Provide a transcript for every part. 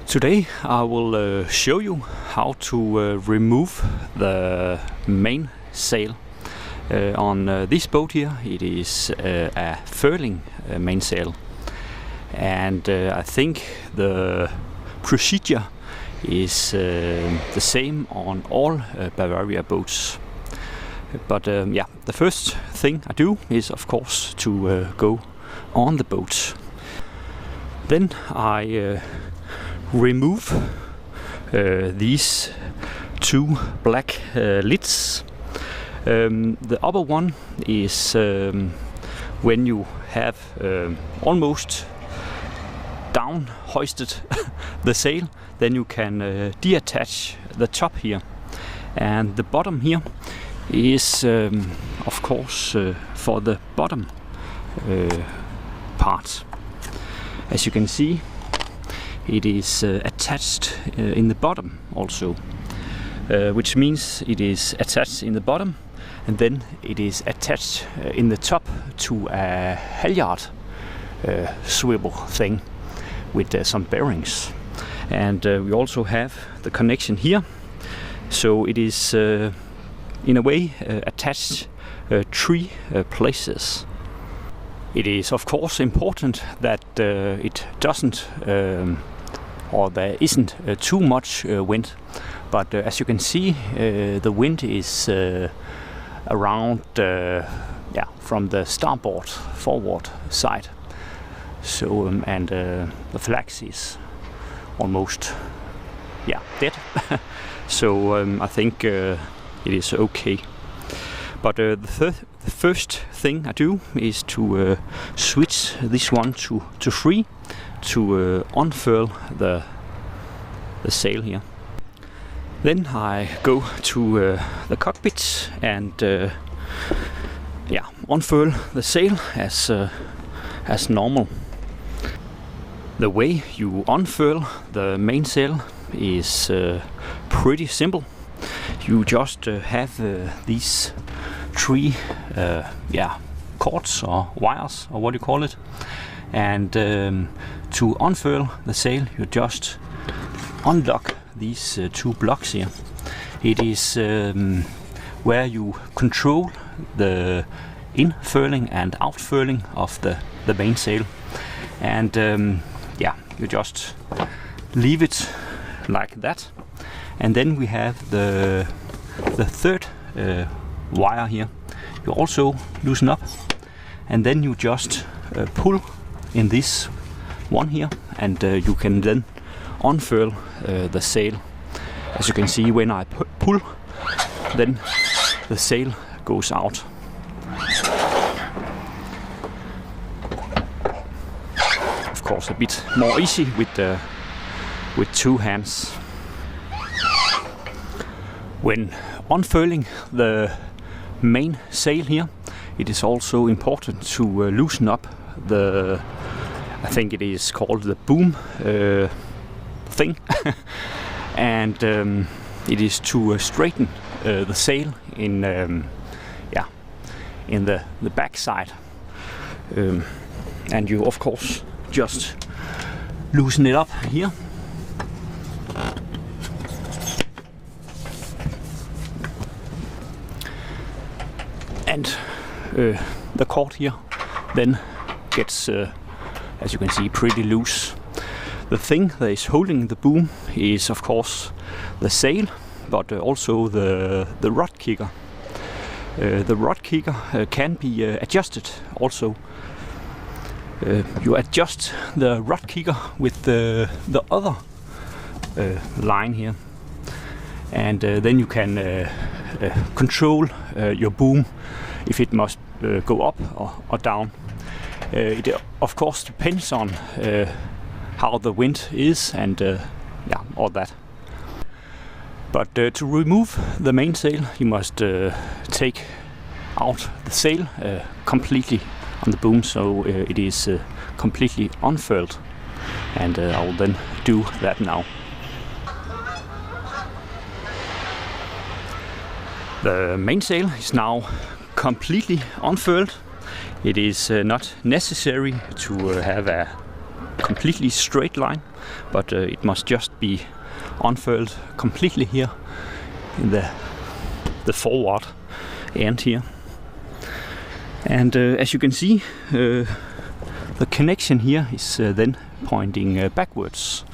Today I will show you how to remove the mainsail on this boat here. It is a furling mainsail, and I think the procedure is the same on all Bavaria boats. But yeah, the first thing I do is of course to go on the boat. Then I remove these two black lids. The upper one is when you have almost down hoisted the sail, then you can detach the top here, and the bottom here is of course for the bottom part. As you can see, it is attached in the bottom also, which means it is attached in the bottom, and then it is attached in the top to a halyard swivel thing with some bearings. And we also have the connection here, so it is in a way attached three places. It is of course important that it doesn't or there isn't too much wind, but as you can see, the wind is around from the starboard forward side. So and the flags is almost dead. So I think it is okay. But the first thing I do is to switch this one to free, to unfurl the sail here. Then I go to the cockpit and unfurl the sail as normal. The way you unfurl the mainsail is pretty simple. You just have these three cords or wires, or what you call it, and to unfurl the sail you just unlock these two blocks here. It is where you control the infurling and outfurling of the mainsail, and you just leave it like that. And then we have the third wire here. You also loosen up, and then you just pull in this one here, and you can then unfurl the sail. As you can see, when I pull, then the sail goes out. Of course, a bit more easy with two hands. When unfurling the main sail here, it is also important to loosen up the, I think it is called the boom thing, and it is to straighten the sail in the back side, and you of course just loosen it up here. And the cord here then gets, as you can see, pretty loose. The thing that is holding the boom is of course the sail, but also the rod kicker. The rod kicker can be adjusted also. You adjust the rod kicker with the other line here, and then you can control your boom if it must go up or down. It of course depends on how the wind is and all that. But to remove the mainsail, you must take out the sail completely on the boom, so it is completely unfurled, and I will then do that now. The mainsail is now completely unfurled. It is not necessary to have a completely straight line, but it must just be unfurled completely here in the forward end here. And as you can see, the connection here is then pointing backwards,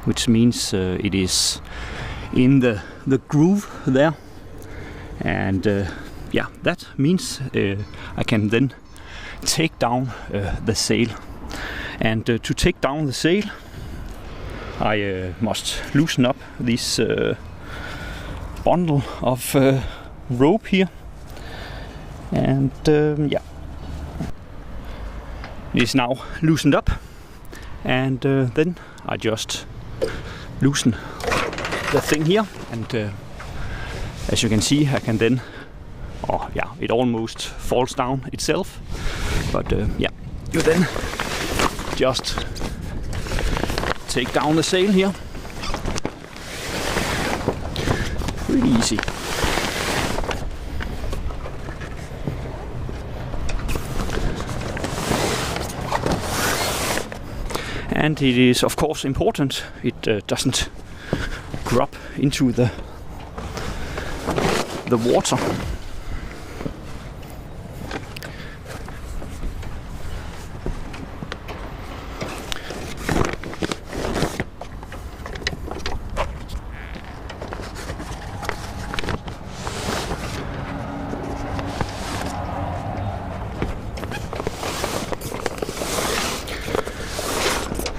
which means it is in the groove there. And yeah, that means I can then take down the sail. And to take down the sail, I must loosen up this bundle of rope here. And yeah, it is now loosened up, and then I just loosen the thing here, and as you can see, I can then, oh yeah, it almost falls down itself, but yeah, you then just take down the sail here, really easy. And it is of course important it doesn't drop into the water.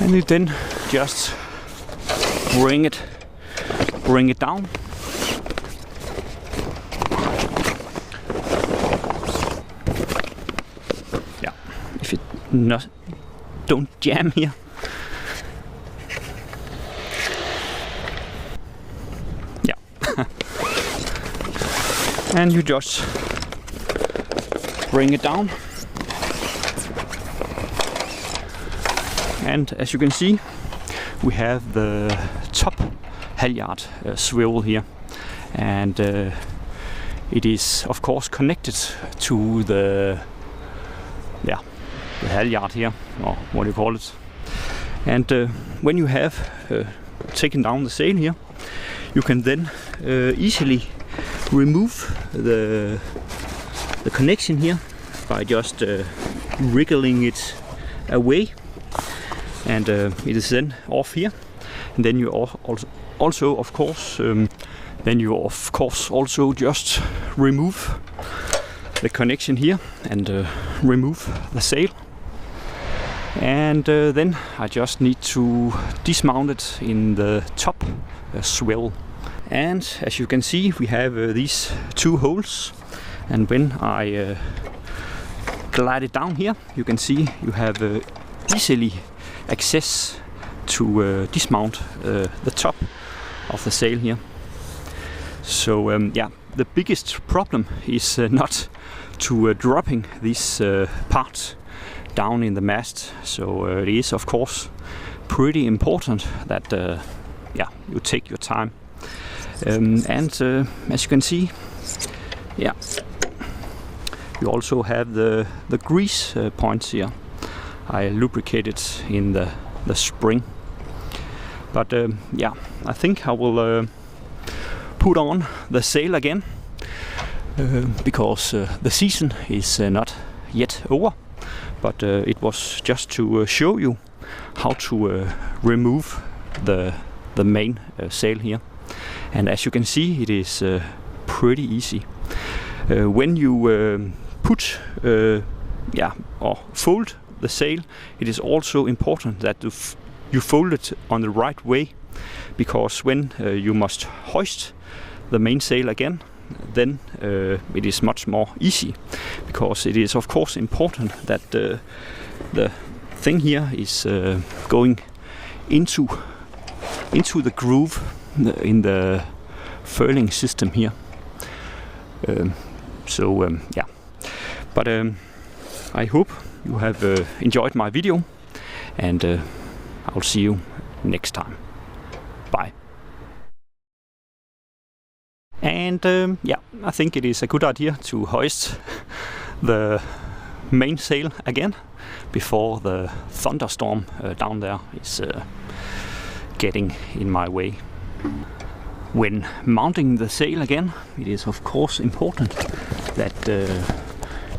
And you then just bring it down. Yeah, if it don't jam here. Yeah. And you just bring it down. And as you can see, we have the top halyard swivel here, and it is of course connected to the halyard here, or what do you call it. And when you have taken down the sail here, you can then easily remove the connection here by just wriggling it away. And it is then off here, and then you also of course also just remove the connection here and remove the sail. And then I just need to dismount it in the top swivel. And as you can see, we have these two holes, and when I glide it down here, you can see you have easily access to dismount the top of the sail here. So yeah, the biggest problem is not to dropping this part down in the mast. So it is of course pretty important that yeah, you take your time. And as you can see, yeah, you also have the grease points here. I lubricated in the spring, but yeah, I think I will put on the sail again because the season is not yet over, but it was just to show you how to remove the main sail here. And as you can see, it is pretty easy. When you put or fold the sail, it is also important that you fold it on the right way, because when you must hoist the mainsail again, then it is much more easy, because it is of course important that the thing here is going into the groove in the furling system here. Yeah, but I hope you have enjoyed my video, and I'll see you next time. Bye. And yeah, I think it is a good idea to hoist the mainsail again, before the thunderstorm down there is getting in my way. When mounting the sail again, it is of course important that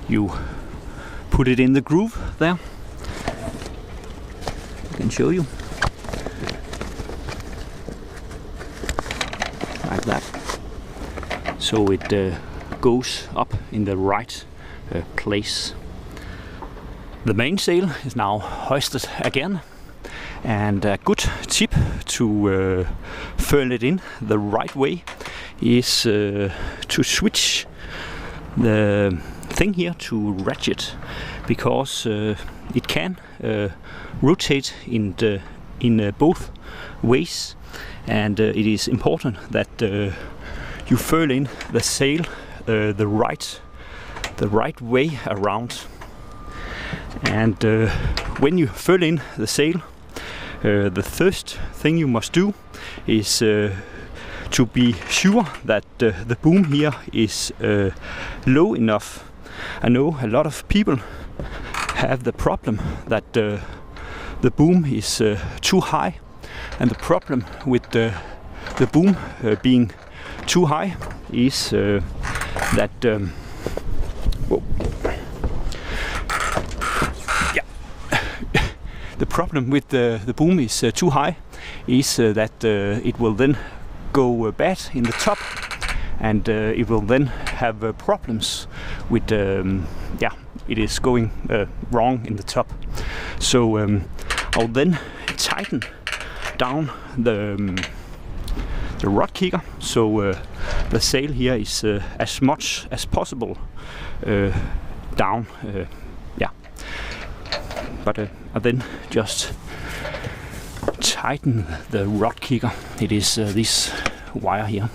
you put it in the groove there. I can show you. Like that. So it goes up in the right place. The mainsail is now hoisted again, and a good tip to furl it in the right way is to switch the thing here to ratchet, because it can rotate in both ways, and it is important that you furl in the sail the right way around. And when you furl in the sail, the first thing you must do is to be sure that the boom here is low enough. I know a lot of people have the problem that the boom is too high, and the problem with the boom being too high is that the problem with the boom is too high is that it will then go bad in the top, and it will then have problems with it is going wrong in the top. So I'll then tighten down the rod kicker, so the sail here is as much as possible down. But I then just tighten the rod kicker. It is this wire here.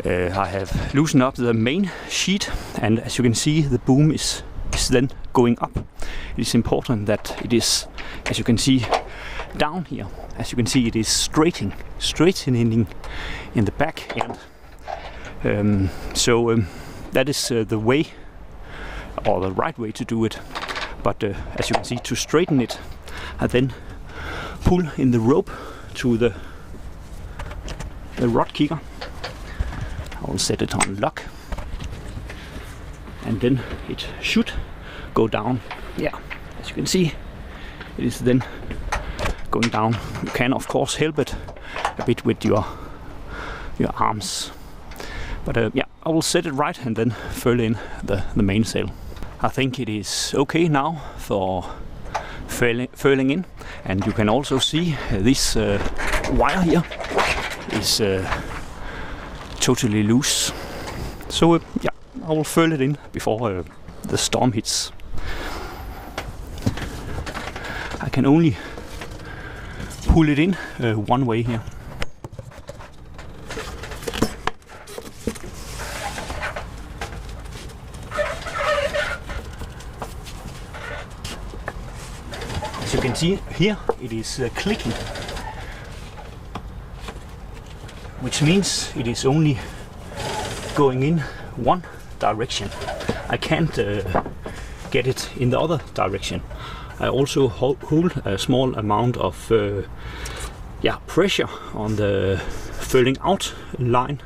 I have loosened up the main sheet, and as you can see, the boom is then going up. It is important that it is, as you can see down here, as you can see, it is straightening in the back end. That is the way, or the right way to do it. But as you can see, to straighten it, I then pull in the rope to the rod kicker. I will set it on lock, and then it should go down. Yeah, as you can see, it is then going down. You can of course help it a bit with your arms. But I will set it right and then furl in the mainsail. I think it is okay now for furling in, and you can also see this wire here is totally loose. So I will furl it in before the storm hits. I can only pull it in one way here. As you can see here, it is clicking, which means it is only going in one direction. I can't get it in the other direction. I also hold a small amount of pressure on the furling out line,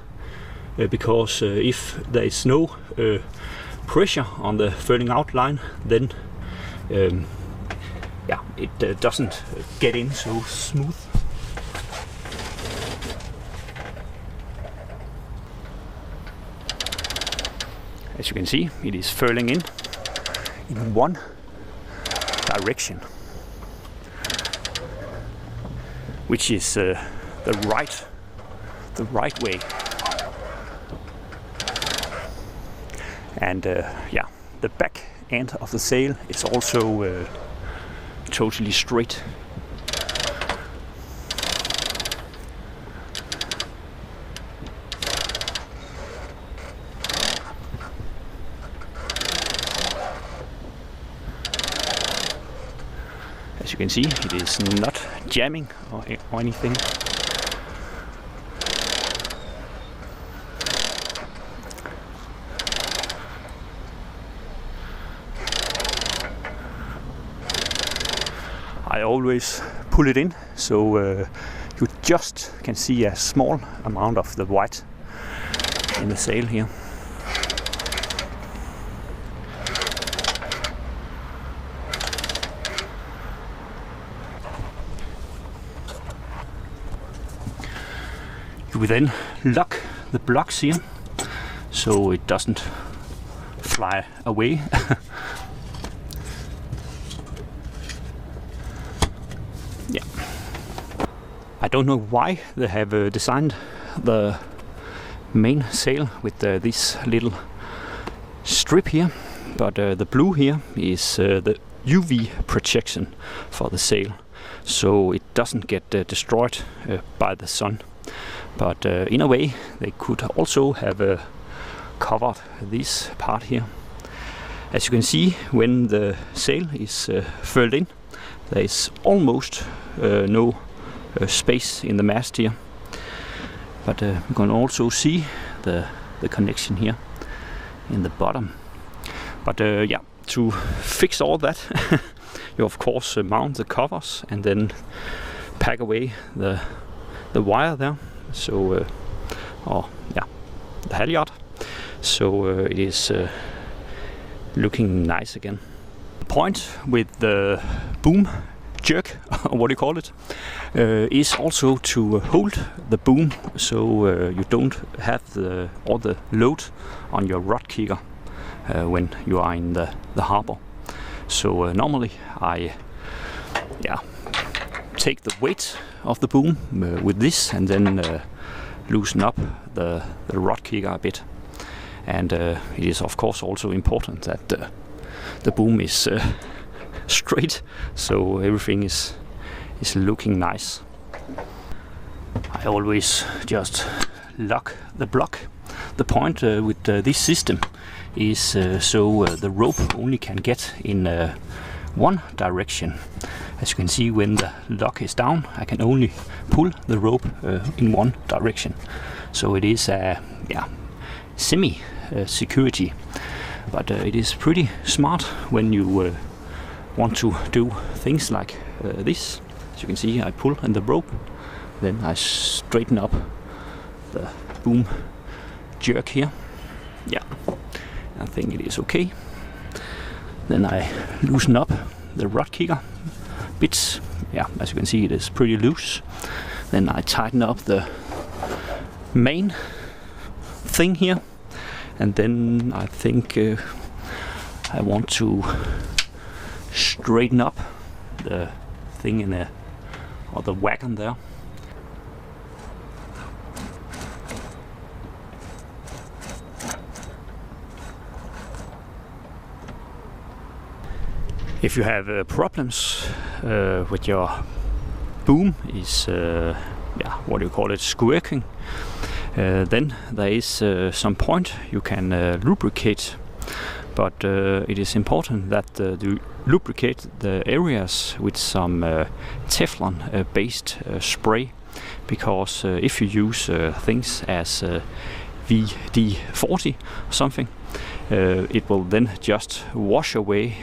because if there is no pressure on the furling out line, then it doesn't get in so smooth. As you can see, it is furling in one direction, which is the right way. And the back end of the sail is also totally straight. As you can see, it is not jamming or anything. always pull it in, so you just can see a small amount of the white in the sail here. You will then lock the blocks here so it doesn't fly away. Yeah. I don't know why they have designed the mainsail with this little strip here, but the blue here is the UV protection for the sail, so it doesn't get destroyed by the sun. But in a way they could also have covered this part here. As you can see, when the sail is furled in, there is almost no space in the mast here. But you can also see the connection here in the bottom. But yeah, to fix all that, you of course mount the covers and then pack away the wire there. So, the halyard. So it is looking nice again. The point with the boom jerk, or what do you call it, is also to hold the boom so you don't have all the load on your rod kicker when you are in the harbor. So normally I take the weight of the boom with this and then loosen up the rod kicker a bit. And it is of course also important that the boom is straight, so everything is looking nice. I always just lock the block. The point with this system is so the rope only can get in one direction. As you can see, when the lock is down, I can only pull the rope in one direction. So it is a semi security, but it is pretty smart when you want to do things like this. As you can see, I pull in the rope, then I straighten up the boom jerk here. Yeah, I think it is okay. Then I loosen up the rod kicker bits. Yeah, as you can see, it is pretty loose. Then I tighten up the main thing here, and then I think I want to straighten up the thing in the wagon there. If you have problems with your boom is what do you call it, squirking, then there is some point you can lubricate, but it is important that you lubricate the areas with some Teflon based spray, because if you use things as VD40 or something, it will then just wash away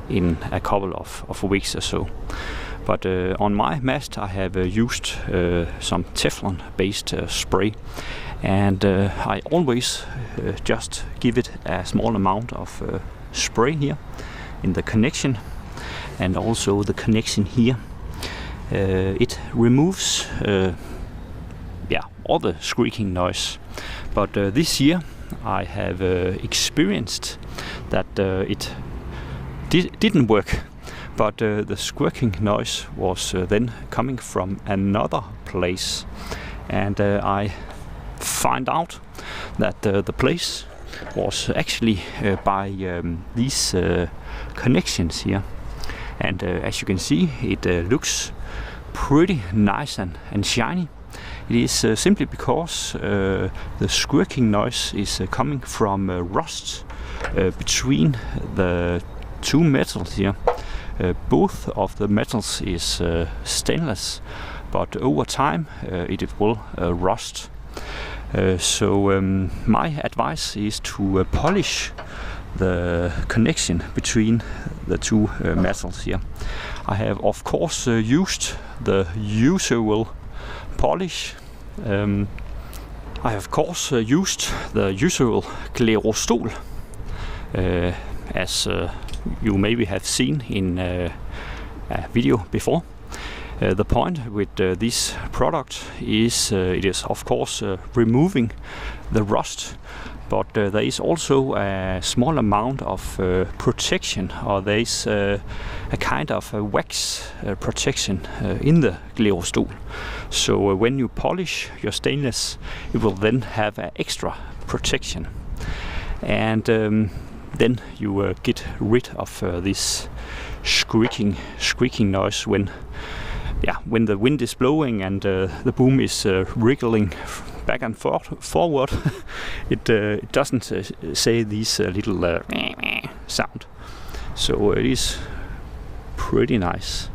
in a couple of weeks or so. But on my mast I have used some Teflon based spray, and I always just give it a small amount of spray here in the connection and also the connection here. It removes all the squeaking noise, but this year I have experienced that it didn't work, but the squirking noise was then coming from another place, and I find out that the place was actually by these connections here, and as you can see, it looks pretty nice and shiny. It is simply because the squirking noise is coming from rust between the two metals here. Both of the metals is stainless, but over time it will rust. So my advice is to polish the connection between the two metals here. I have of course used the usual polish. I have of course used the usual Glerostol, as you maybe have seen in a video before. The point with this product is it is of course removing the rust, but there is also a small amount of protection, or there is a kind of a wax protection in the Glerostol. So when you polish your stainless, it will then have an extra protection, and then you get rid of this squeaking noise when the wind is blowing and the boom is wriggling back and forward. It doesn't say this little sound. So it is pretty nice.